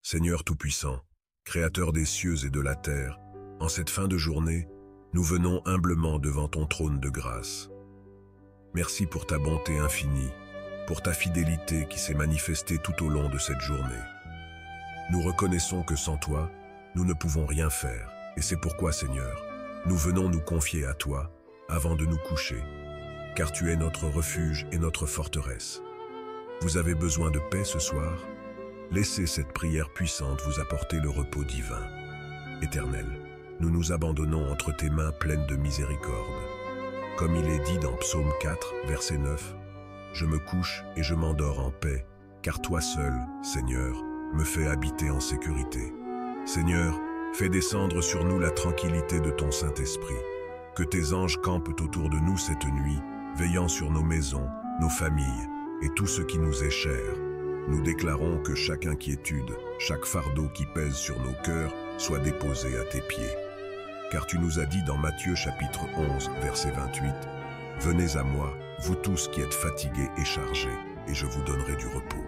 Seigneur Tout-Puissant, Créateur des cieux et de la terre, en cette fin de journée, nous venons humblement devant ton trône de grâce. Merci pour ta bonté infinie, pour ta fidélité qui s'est manifestée tout au long de cette journée. Nous reconnaissons que sans toi, nous ne pouvons rien faire, et c'est pourquoi, Seigneur, nous venons nous confier à toi avant de nous coucher, car tu es notre refuge et notre forteresse. Vous avez besoin de paix ce soir? Laissez cette prière puissante vous apporter le repos divin. Éternel, nous nous abandonnons entre tes mains pleines de miséricorde. Comme il est dit dans Psaume 4, verset 9, « Je me couche et je m'endors en paix, car toi seul, Seigneur, me fais habiter en sécurité. Seigneur, fais descendre sur nous la tranquillité de ton Saint-Esprit. Que tes anges campent autour de nous cette nuit, veillant sur nos maisons, nos familles et tout ce qui nous est cher. Nous déclarons que chaque inquiétude, chaque fardeau qui pèse sur nos cœurs soit déposé à tes pieds. Car tu nous as dit dans Matthieu chapitre 11, verset 28, « Venez à moi, vous tous qui êtes fatigués et chargés, et je vous donnerai du repos. »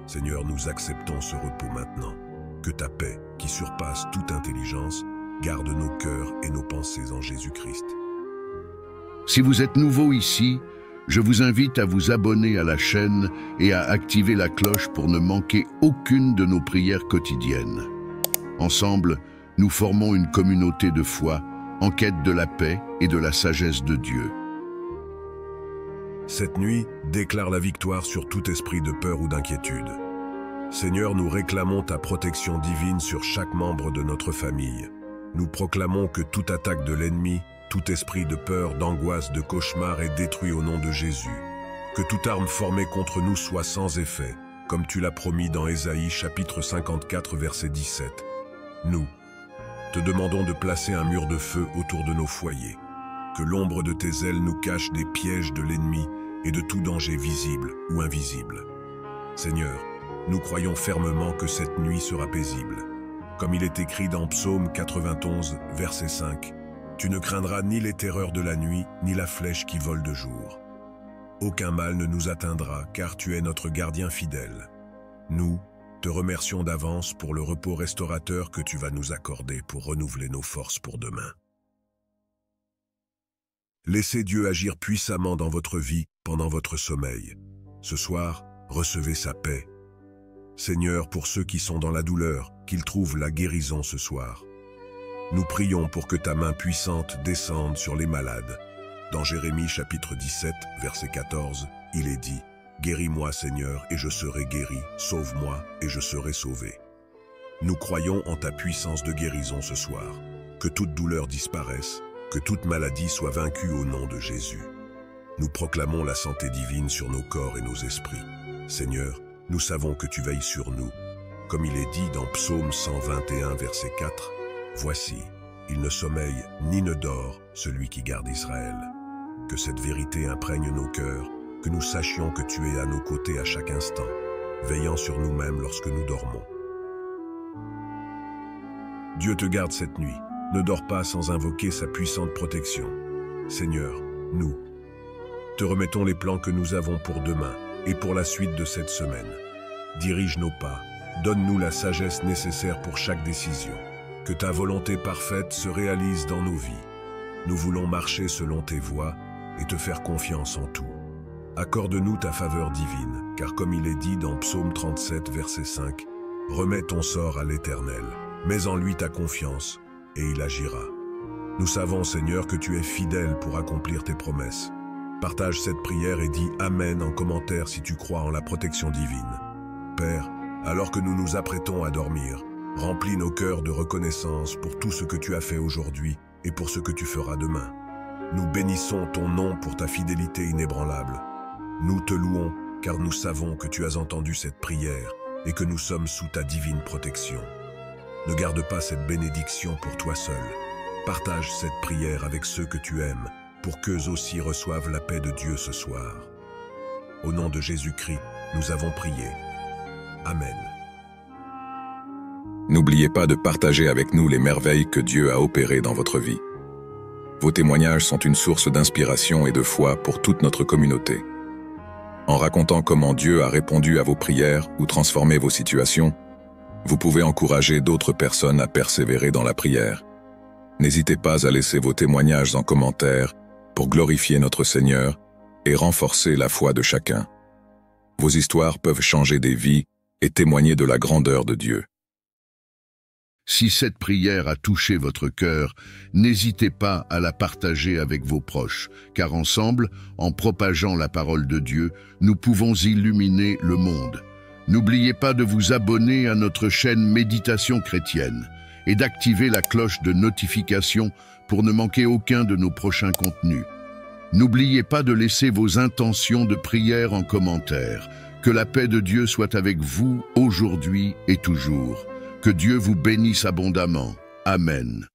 Seigneur, nous acceptons ce repos maintenant. Que ta paix, qui surpasse toute intelligence, garde nos cœurs et nos pensées en Jésus-Christ. Si vous êtes nouveau ici, je vous invite à vous abonner à la chaîne et à activer la cloche pour ne manquer aucune de nos prières quotidiennes. Ensemble, nous formons une communauté de foi en quête de la paix et de la sagesse de Dieu. Cette nuit, déclare la victoire sur tout esprit de peur ou d'inquiétude. Seigneur, nous réclamons ta protection divine sur chaque membre de notre famille. Nous proclamons que toute attaque de l'ennemi, tout esprit de peur, d'angoisse, de cauchemar est détruit au nom de Jésus. Que toute arme formée contre nous soit sans effet, comme tu l'as promis dans Ésaïe chapitre 54 verset 17. Nous te demandons de placer un mur de feu autour de nos foyers. Que l'ombre de tes ailes nous cache des pièges de l'ennemi et de tout danger visible ou invisible. Seigneur, nous croyons fermement que cette nuit sera paisible. Comme il est écrit dans Psaume 91, verset 5, « Tu ne craindras ni les terreurs de la nuit, ni la flèche qui vole de jour. Aucun mal ne nous atteindra, car tu es notre gardien fidèle. Nous te remercions d'avance pour le repos restaurateur que tu vas nous accorder pour renouveler nos forces pour demain. » Laissez Dieu agir puissamment dans votre vie pendant votre sommeil. Ce soir, recevez sa paix. Seigneur, pour ceux qui sont dans la douleur, qu'ils trouvent la guérison ce soir. Nous prions pour que ta main puissante descende sur les malades. Dans Jérémie chapitre 17, verset 14, il est dit, « Guéris-moi, Seigneur, et je serai guéri. Sauve-moi, et je serai sauvé. » Nous croyons en ta puissance de guérison ce soir. Que toute douleur disparaisse, que toute maladie soit vaincue au nom de Jésus. Nous proclamons la santé divine sur nos corps et nos esprits. Seigneur, nous savons que tu veilles sur nous. Comme il est dit dans Psaume 121, verset 4, « Voici, il ne sommeille ni ne dort celui qui garde Israël. » Que cette vérité imprègne nos cœurs, que nous sachions que tu es à nos côtés à chaque instant, veillant sur nous-mêmes lorsque nous dormons. Dieu te garde cette nuit. Ne dors pas sans invoquer sa puissante protection. Seigneur, nous te remettons les plans que nous avons pour demain et pour la suite de cette semaine. Dirige nos pas, donne-nous la sagesse nécessaire pour chaque décision. Que ta volonté parfaite se réalise dans nos vies. Nous voulons marcher selon tes voies et te faire confiance en tout. Accorde-nous ta faveur divine, car comme il est dit dans Psaume 37, verset 5, « Remets ton sort à l'Éternel, mets en lui ta confiance, et il agira. » Nous savons, Seigneur, que tu es fidèle pour accomplir tes promesses. Partage cette prière et dis Amen en commentaire si tu crois en la protection divine. Père, alors que nous nous apprêtons à dormir, remplis nos cœurs de reconnaissance pour tout ce que tu as fait aujourd'hui et pour ce que tu feras demain. Nous bénissons ton nom pour ta fidélité inébranlable. Nous te louons car nous savons que tu as entendu cette prière et que nous sommes sous ta divine protection. Ne garde pas cette bénédiction pour toi seul. Partage cette prière avec ceux que tu aimes pour qu'eux aussi reçoivent la paix de Dieu ce soir. Au nom de Jésus-Christ, nous avons prié. Amen. N'oubliez pas de partager avec nous les merveilles que Dieu a opérées dans votre vie. Vos témoignages sont une source d'inspiration et de foi pour toute notre communauté. En racontant comment Dieu a répondu à vos prières ou transformé vos situations, Vous pouvez encourager d'autres personnes à persévérer dans la prière. N'hésitez pas à laisser vos témoignages en commentaire pour glorifier notre Seigneur et renforcer la foi de chacun. Vos histoires peuvent changer des vies et témoigner de la grandeur de Dieu. Si cette prière a touché votre cœur, n'hésitez pas à la partager avec vos proches, car ensemble, en propageant la parole de Dieu, nous pouvons illuminer le monde. N'oubliez pas de vous abonner à notre chaîne Méditation chrétienne et d'activer la cloche de notification pour ne manquer aucun de nos prochains contenus. N'oubliez pas de laisser vos intentions de prière en commentaire. Que la paix de Dieu soit avec vous aujourd'hui et toujours. Que Dieu vous bénisse abondamment. Amen.